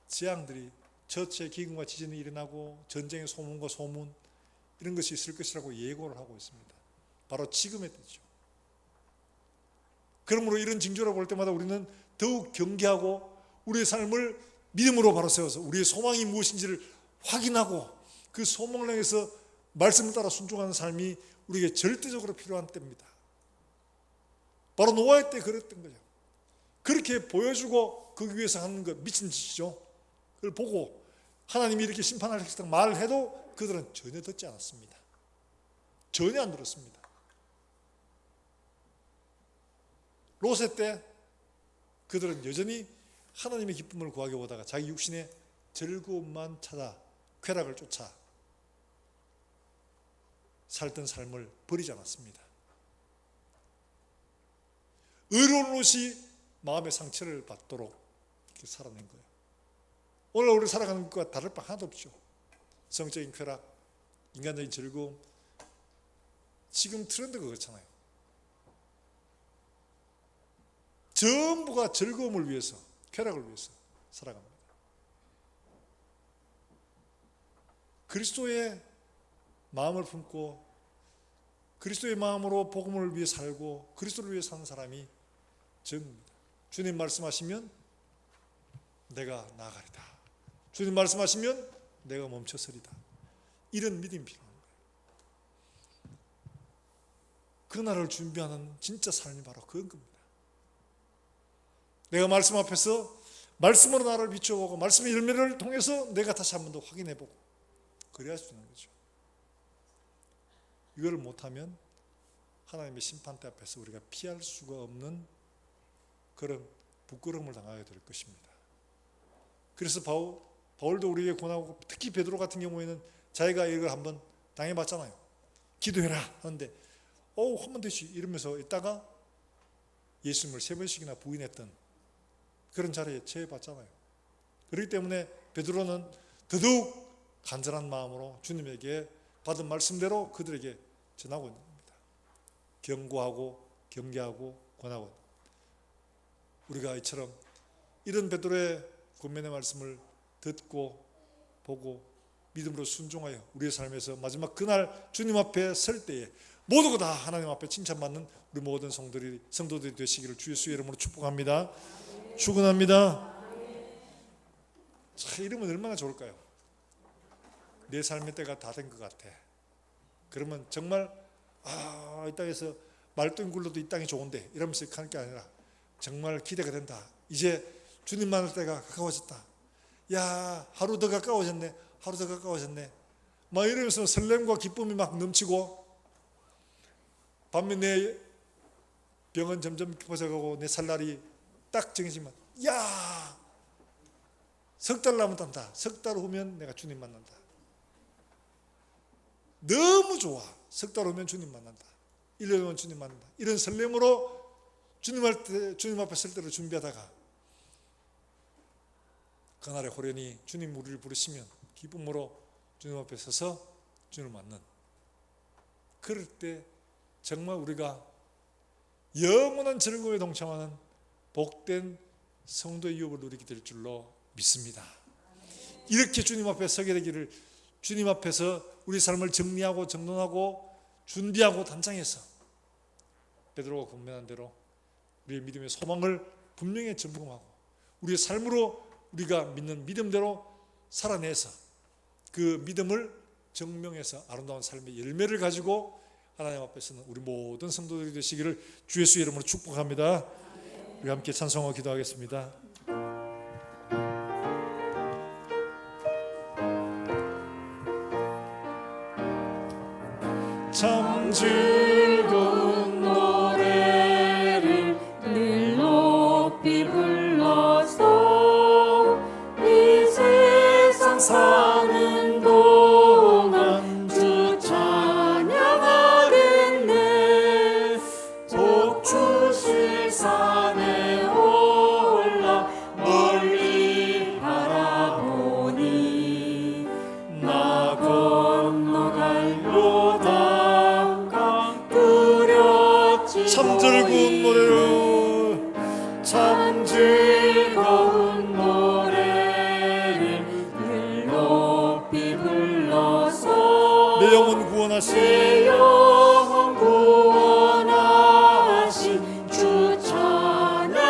재앙들이, 저체 기근과 지진이 일어나고 전쟁의 소문과 소문, 이런 것이 있을 것이라고 예고를 하고 있습니다. 바로 지금의 때죠. 그러므로 이런 징조를 볼 때마다 우리는 더욱 경계하고 우리의 삶을 믿음으로 바로 세워서 우리의 소망이 무엇인지를 확인하고 그 소망을 향해서 말씀을 따라 순종하는 삶이 우리에게 절대적으로 필요한 때입니다. 바로 노아의 때 그랬던 거죠. 그렇게 보여주고 거기 위해서 하는 것 미친 짓이죠. 그걸 보고 하나님이 이렇게 심판할 것이다 말을 해도 그들은 전혀 듣지 않았습니다. 전혀 안 들었습니다. 롯의 때 그들은 여전히 하나님의 기쁨을 구하기 보다가 자기 육신의 즐거움만 찾아 쾌락을 쫓아 살던 삶을 버리지 않았습니다. 의로운 롯이 마음의 상처를 받도록 이렇게 살아낸 거예요. 오늘 우리 살아가는 것과 다를 바 하나도 없죠. 성적인 쾌락, 인간적인 즐거움, 지금 트렌드가 그렇잖아요. 전부가 즐거움을 위해서, 쾌락을 위해서 살아갑니다. 그리스도의 마음을 품고 그리스도의 마음으로 복음을 위해 살고 그리스도를 위해 사는 사람이 정입니다. 주님 말씀하시면 내가 나아가리다. 주님 말씀하시면 내가 멈춰서리다. 이런 믿음이 필요한 거예요. 그날을 준비하는 진짜 삶이 바로 그건 겁니다. 내가 말씀 앞에서 말씀으로 나를 비춰보고 말씀의 열매를 통해서 내가 다시 한 번 더 확인해보고 그래야 되는 거죠. 이거를 못하면 하나님의 심판대 앞에서 우리가 피할 수가 없는 그런 부끄러움을 당하게 될 것입니다. 그래서 바울도 우리에게 권하고 특히 베드로 같은 경우에는 자기가 이걸 한번 당해봤잖아요. 기도해라 하는데 하면 되지 이러면서 있다가 예수님을 3번씩이나 부인했던 그런 자리에 처해봤잖아요. 그렇기 때문에 베드로는 더더욱 간절한 마음으로 주님에게 받은 말씀대로 그들에게 전하고 있는 겁니다. 경고하고 경계하고 권하고, 우리가 이처럼 이런 베드로의 권면의 말씀을 듣고 보고 믿음으로 순종하여 우리의 삶에서 마지막 그날 주님 앞에 설 때에 모두가 다 하나님 앞에 칭찬받는 우리 모든 성도들이 되시기를 주 예수의 이름으로 축복합니다. 축원합니다. 자, 이러면 얼마나 좋을까요? 내 삶의 때가 다 된 것 같아. 그러면 정말 이 땅에서 말똥 굴러도 이 땅이 좋은데 이러면서 하는 게 아니라 정말 기대가 된다. 이제 주님 만날 때가 가까워졌다. 야, 하루 더 가까워졌네. 하루 더 가까워졌네. 막 이러면서 설렘과 기쁨이 막 넘치고, 반면 내 병은 점점 깊어져가고 내 살날이 딱 정해지면, 야, 석 달 남았단다. 석 달 후면 내가 주님 만난다. 너무 좋아. 석 달 후면 주님 만난다. 1년 후면 주님 만난다. 이런 설렘으로 주님 앞에 설 때를 준비하다가 그날에 호련히 주님 우리를 부르시면 기쁨으로 주님 앞에 서서 주님을 만난, 그럴 때 정말 우리가 영원한 즐거움에 동참하는 복된 성도의 유업을 누리게 될 줄로 믿습니다. 이렇게 주님 앞에 서게 되기를, 주님 앞에서 우리 삶을 정리하고 정돈하고 준비하고 단장해서 베드로가 권면한 대로 우리의 믿음의 소망을 분명히 점검하고 우리의 삶으로 우리가 믿는 믿음대로 살아내서 그 믿음을 증명해서 아름다운 삶의 열매를 가지고 하나님 앞에서는 우리 모든 성도들이 되시기를 주 예수의 이름으로 축복합니다. 우리 함께 찬송하고 기도하겠습니다. 참 즐거운 노래를 늘 높이 불러서 이 세상 사는 동안 주 찬양하겠네. 복 주실 산에 올라 멀리 바라보니 나 건너갈로다. 참 즐거운 노래로, 참 즐거운 노래를 늘 높이 불러서 내 영혼 구원하신 주 찬양하겠네.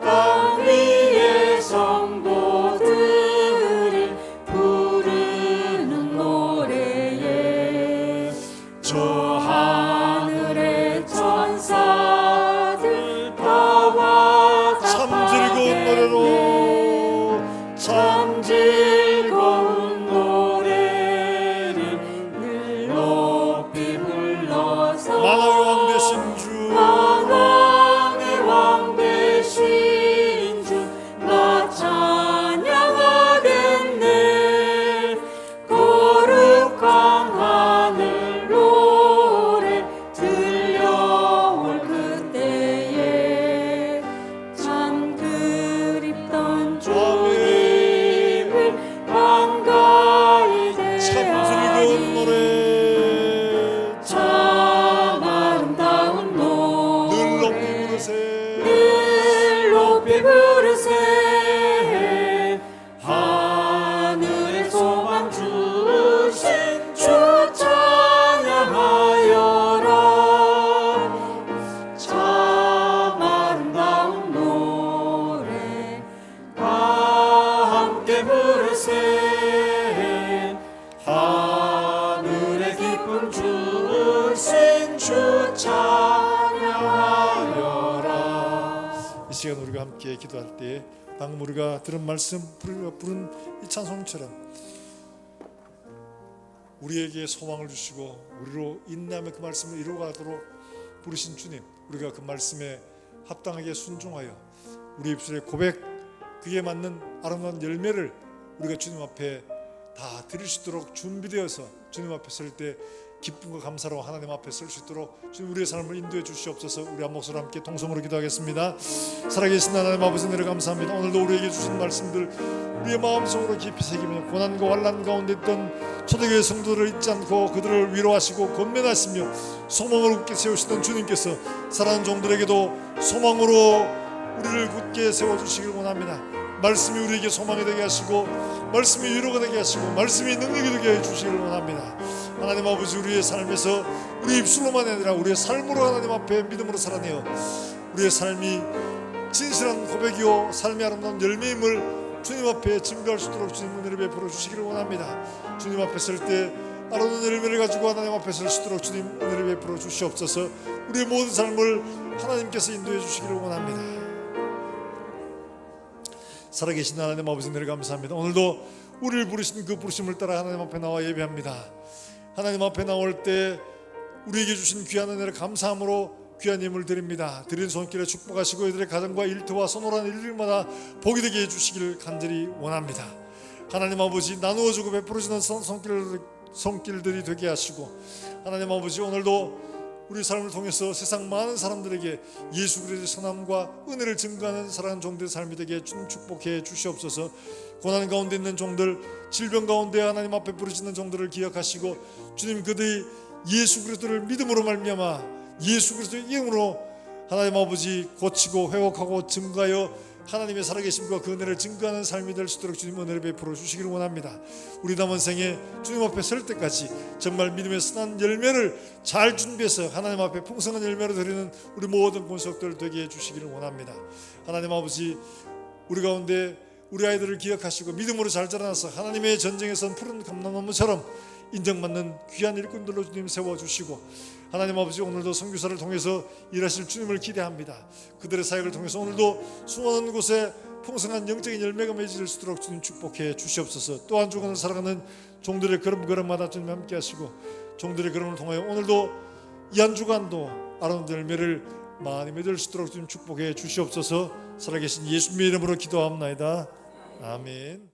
땅 위의 성도들이 부르는 노래에 저 하늘의 천사들 다와 참 즐거운 노래로, 참 즐거운 노래를 늘 높이 불러서 만왕의 왕 되신 주, 만왕의 왕 되신 주 나 찬양하겠네. 거룩한 하늘 노래 들려올 그때에 참 그립던 주님을 반가이 대하니 참 즐거운 노래, 참 아름다운 노래 늘 높이 부르세, 늘 높이 부르세. 하늘의 소망 주신 주 찬양하여라. 참 아름다운 노래 다 함께 부르세. 하늘의 기쁨 주신 주 찬양하여라. 이 시간 우리가 함께 기도할 때 방금 우리가 들은 말씀, 우리가 부른 이 찬송처럼 우리에게 소망을 주시고 우리로 인내하며 그 말씀을 이루어가도록 부르신 주님, 우리가 그 말씀에 합당하게 순종하여 우리 입술의 고백, 그에 맞는 아름다운 열매를 우리가 주님 앞에 다 드릴 수 있도록 준비되어서 주님 앞에 설 때 기쁨과 감사로 하나님 앞에 설 수 있도록 주님 우리의 삶을 인도해 주시옵소서. 우리 한 목소리로 함께 통성으로 기도하겠습니다. 살아계신 하나님 아버지, 은혜를 감사합니다. 오늘도 우리에게 주신 말씀들 우리의 마음속으로 깊이 새기며 고난과 환난 가운데 있던 초대교회 성도들을 잊지 않고 그들을 위로하시고 권면하시며 소망을 굳게 세우시던 주님께서 사랑하는 종들에게도 소망으로 우리를 굳게 세워주시길 원합니다. 말씀이 우리에게 소망이 되게 하시고 말씀이 위로가 되게 하시고 말씀이 능력이 되게 해주시길 원합니다. 하나님 아버지, 우리의 삶에서 우리 입술로만 아니라 우리의 삶으로 하나님 앞에 믿음으로 살아내어 우리의 삶이 진실한 고백이요 삶의 아름다운 열매임을 주님 앞에 증거할 수 있도록 주님 은혜를 베풀어 주시기를 원합니다. 주님 앞에 설 때 아름다운 열매를 가지고 하나님 앞에 설 수 있도록 주님 은혜를 베풀어 주시옵소서. 우리의 모든 삶을 하나님께서 인도해 주시기를 원합니다. 살아계신 하나님 아버지, 은혜를 감사합니다. 오늘도 우리를 부르신 그 부르심을 따라 하나님 앞에 나와 예배합니다. 하나님 앞에 나올 때 우리에게 주신 귀한 은혜를 감사함으로 귀한 예물을 드립니다. 드린 손길에 축복하시고 이들의 가정과 일터와 선호라는 일들마다 복이 되게 해주시기를 간절히 원합니다. 하나님 아버지, 나누어주고 베풀어주는 손길들이 되게 하시고 하나님 아버지, 오늘도 우리 삶을 통해서 세상 많은 사람들에게 예수 그리스도의 선함과 은혜를 증거하는 사랑하는 종들의 삶이 되게 주님 축복해 주시옵소서. 고난 가운데 있는 종들, 질병 가운데 하나님 앞에 부르짖는 종들을 기억하시고 주님, 그들이 예수 그리스도를 믿음으로 말미암아 예수 그리스도의 이름으로 하나님 아버지 고치고 회복하고 증거하여 하나님의 살아계심과 그 은혜를 증거하는 삶이 될 수 있도록 주님 은혜를 베풀어 주시기를 원합니다. 우리 남은 생에 주님 앞에 설 때까지 정말 믿음의 선한 열매를 잘 준비해서 하나님 앞에 풍성한 열매를 드리는 우리 모든 권속들 되게 해주시기를 원합니다. 하나님 아버지, 우리 가운데 우리 아이들을 기억하시고 믿음으로 잘 자라나서 하나님의 전쟁에선 푸른 감람나무처럼 인정받는 귀한 일꾼들로 주님 세워주시고 하나님 아버지, 오늘도 선교사를 통해서 일하실 주님을 기대합니다. 그들의 사역을 통해서 오늘도 수많은 곳에 풍성한 영적인 열매가 맺을 수 있도록 주님 축복해 주시옵소서. 또한 주간을 살아가는 종들의 걸음걸음마다 주님 함께 하시고 종들의 걸음을 통하여 오늘도 이 한 주간도 아름다운 열매를 많이 맺을 수 있도록 주님 축복해 주시옵소서. 살아계신 예수님의 이름으로 기도합나이다. 아멘.